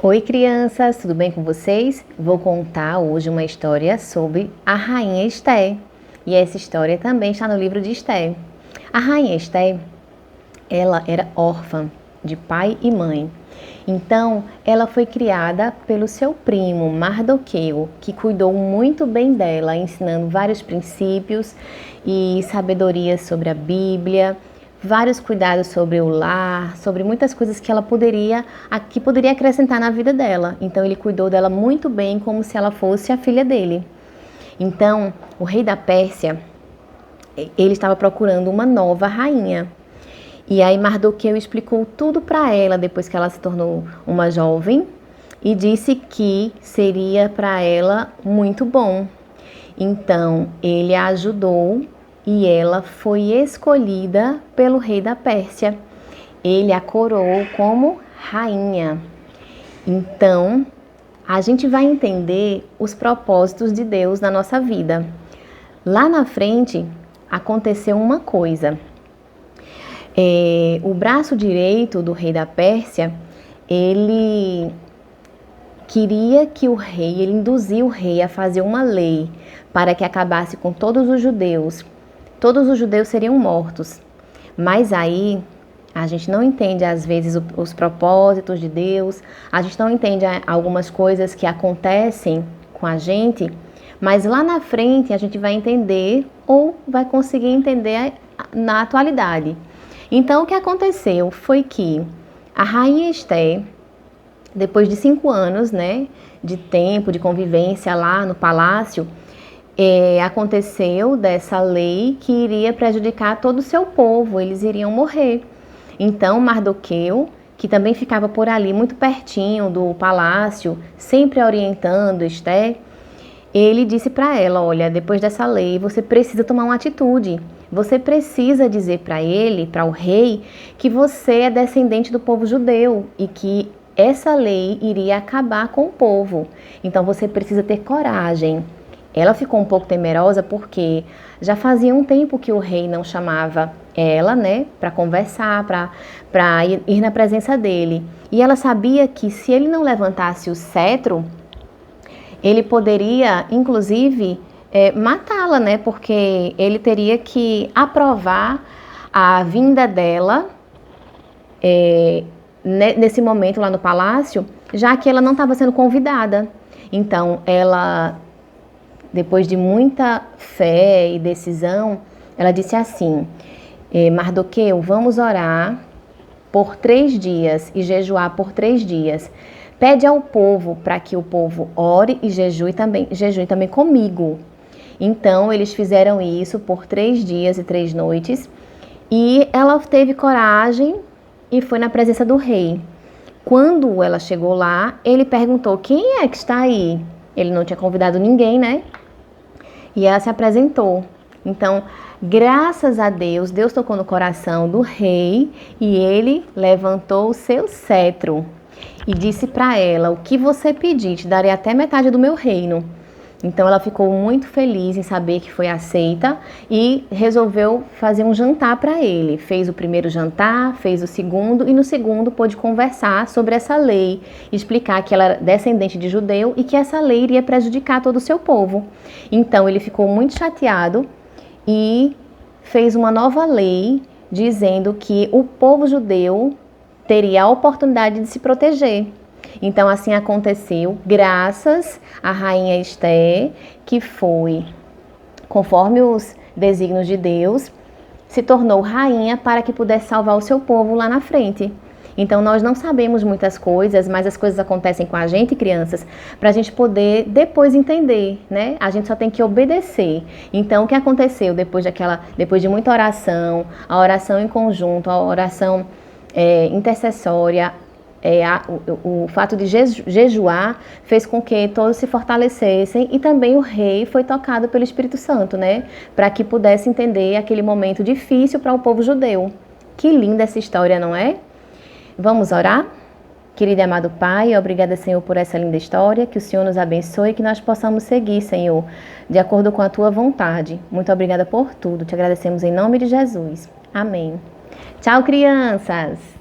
Oi, crianças, tudo bem com vocês? Vou contar hoje uma história sobre a rainha Esté. E essa história também está no livro de Esté. A rainha Esté, ela era órfã de pai e mãe. Então, ela foi criada pelo seu primo Mardoqueu, que cuidou muito bem dela, ensinando vários princípios e sabedoria sobre a Bíblia, vários cuidados sobre o lar, sobre muitas coisas que ela poderia acrescentar na vida dela. Então ele cuidou dela muito bem, como se ela fosse a filha dele. Então, o rei da Pérsia, ele estava procurando uma nova rainha. E aí Mardoqueu explicou tudo para ela depois que ela se tornou uma jovem e disse que seria para ela muito bom. Então, ele a ajudou e ela foi escolhida pelo rei da Pérsia. Ele a coroou como rainha. Então, a gente vai entender os propósitos de Deus na nossa vida. Lá na frente, aconteceu uma coisa. O braço direito do rei da Pérsia, ele queria que ele induzia o rei a fazer uma lei para que acabasse com todos os judeus. Todos os judeus seriam mortos. Mas aí a gente não entende às vezes os propósitos de Deus, a gente não entende algumas coisas que acontecem com a gente, mas lá na frente a gente vai entender ou vai conseguir entender na atualidade. Então o que aconteceu foi que a rainha Esté, depois de 5 anos, de tempo, de convivência lá no palácio, aconteceu dessa lei que iria prejudicar todo o seu povo, eles iriam morrer. Então Mardoqueu, que também ficava por ali muito pertinho do palácio, sempre orientando Esté, ele disse para ela: olha, depois dessa lei você precisa tomar uma atitude. Você precisa dizer para ele, para o rei, que você é descendente do povo judeu e que essa lei iria acabar com o povo. Então você precisa ter coragem. Ela ficou um pouco temerosa porque já fazia um tempo que o rei não chamava ela, para conversar, para ir na presença dele. E ela sabia que se ele não levantasse o cetro, ele poderia, inclusive, matá-la, porque ele teria que aprovar a vinda dela nesse momento lá no palácio, já que ela não estava sendo convidada. Então, ela, depois de muita fé e decisão, ela disse assim: Mardoqueu, vamos orar por 3 dias e jejuar por 3 dias. Pede ao povo para que o povo ore e jejue também comigo. Então, eles fizeram isso por 3 dias e 3 noites. E ela teve coragem e foi na presença do rei. Quando ela chegou lá, ele perguntou: quem é que está aí? Ele não tinha convidado ninguém, E ela se apresentou. Então, graças a Deus, Deus tocou no coração do rei e ele levantou o seu cetro e disse para ela: o que você pedir, te darei até metade do meu reino. Então ela ficou muito feliz em saber que foi aceita e resolveu fazer um jantar para ele. Fez o primeiro jantar, fez o segundo e no segundo pôde conversar sobre essa lei, explicar que ela era descendente de judeu e que essa lei iria prejudicar todo o seu povo. Então ele ficou muito chateado e fez uma nova lei dizendo que o povo judeu teria a oportunidade de se proteger. Então assim aconteceu, graças à rainha Esté, que foi, conforme os desígnios de Deus, se tornou rainha para que pudesse salvar o seu povo lá na frente. Então nós não sabemos muitas coisas, mas as coisas acontecem com a gente, crianças, para a gente poder depois entender, A gente só tem que obedecer. Então o que aconteceu depois de muita oração, a oração em conjunto, a oração intercessória, o fato de jejuar fez com que todos se fortalecessem e também o rei foi tocado pelo Espírito Santo, para que pudesse entender aquele momento difícil para o povo judeu. Que linda essa história, não é? Vamos orar? Querido e amado Pai, obrigada, Senhor, por essa linda história, que o Senhor nos abençoe e que nós possamos seguir, Senhor, de acordo com a Tua vontade. Muito obrigada por tudo, te agradecemos em nome de Jesus. Amém. Tchau, crianças!